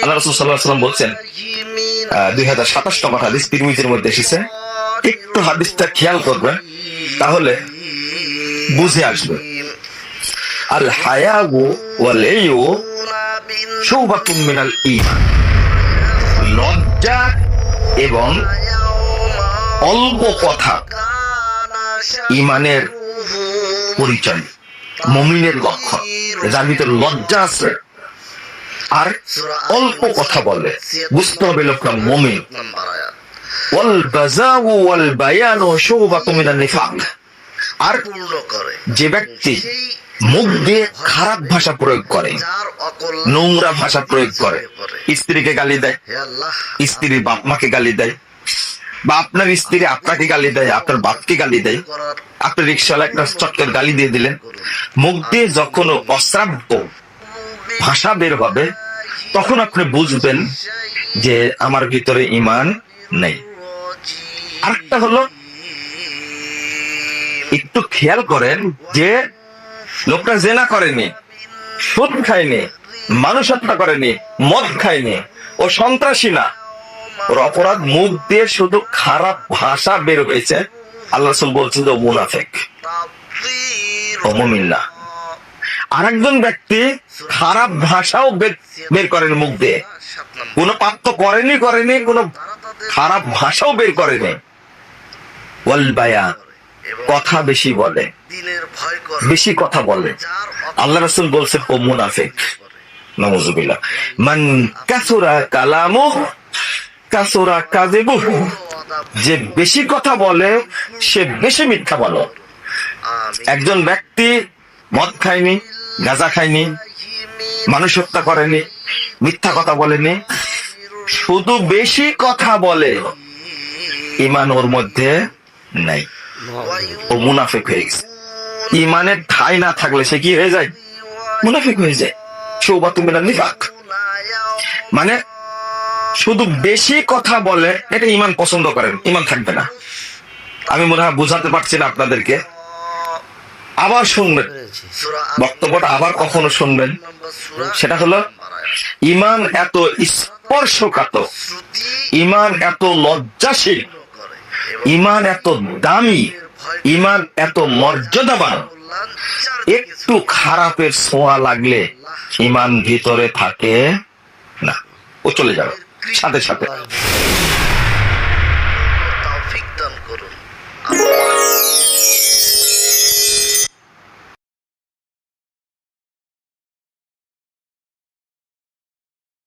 আল্লাহ রাসূল সাল্লাল্লাহু আলাইহি ওয়াসাল্লাম বলছেন, 2027 নম্বর হাদিস তিরমিজির মধ্যে এসেছে, একটু হাদিসটা খেয়াল করবে তাহলে বুঝে আসবে। আল হায়াউ ওয়াল ইউ শুবাতুম মিনাল ঈমান, লজ্জা এবং অল্প কথা ঈমানের পরিচয়, মুমিনের লক্ষণ। যার ভিতরে লজ্জা আছে আর অল্প কথা বলে, বুঝতে হবে লোকটা মুমিন। ওয়াল বাযাউ ওয়াল বায়ানু শুবাতুম মিনান নিফাক, আর যে ব্যক্তি মুখ দিয়ে খারাপ ভাষা প্রয়োগ করে, নোংরা ভাষা প্রয়োগ করে, স্ত্রীকে গালি দেয়, স্ত্রীর বাপ মাকে গালি দেয়, বা আপনার স্ত্রী আপনাকে গালি দেয়, আপনার বাপকে গালি দেয়, আপনি রিক্সাওয়ালা একটা চটকের গালি দিয়ে দিলেন, মুখ দিয়ে যখন অশ্রাব্য ভাষা বের হবে তখন আপনি বুঝবেন যে আমার ভিতরে ঈমান নেই। আরেকটা হলো, একটু খেয়াল করেন যে লোকটা জেনা করেনি, সুদ খায়নি, মানুষ হত্যা করেনি, মদ খায়নি, ও সন্ত্রাসী না, ওর অপরাধ মুখ দিয়ে শুধু খারাপ ভাষা বের হয়েছে, আল্লাহ রাসূল বলছেন যে ও মুনাফিক, ও মুমিন না। আরেকজন ব্যক্তি খারাপ ভাষাও বের করেন মুখ দিয়ে, কোনো পাপ তো করেনি, কোনো খারাপ ভাষাও বের করেনি। ওয়াল বায়ান, কথা বেশি বলে, বেশি কথা বলে, আল্লাহ রাসূল বলছেন ও মুনাফিক। নাউযুবিল্লাহ। মান কাসুরা কালামুহু কাসুরা কাযিবুহু, যে বেশি কথা বলে সে বেশি মিথ্যা বলে। একজন ব্যক্তি মদ খায়নি, গাঁজা খায়নি, মানুষ হত্যা করেনি, মিথ্যা কথা বলেনি, শুধু বেশি কথা বলে, ঈমান ওর মধ্যে নাই, ও মুনাফিক হয়ে গেছে। ঈমানের ঠাঁই না থাকলে সে কি হয়ে যায়? মুনাফিক হয়ে যায়। শুবাতুম মিনান নিফাক, মানে শুধু বেশি কথা বলে, এটা ঈমান পছন্দ করেন, ঈমান থাকবে না। আমি মনে হয় বুঝাতে পারছি না আপনাদেরকে, আবার শুনবেন বক্তব্যটা, আবার কখনো শুনবেন। সেটা হলো, ঈমান এত স্পর্শকাতর, ঈমান এত লজ্জাশীল, ঈমান এত দামি, ঈমান এত মর্যাদাবান, একটু খারাপের ছোঁয়া লাগলে ঈমান ভিতরে থাকে না, ও চলে যাবে সাথে সাথে।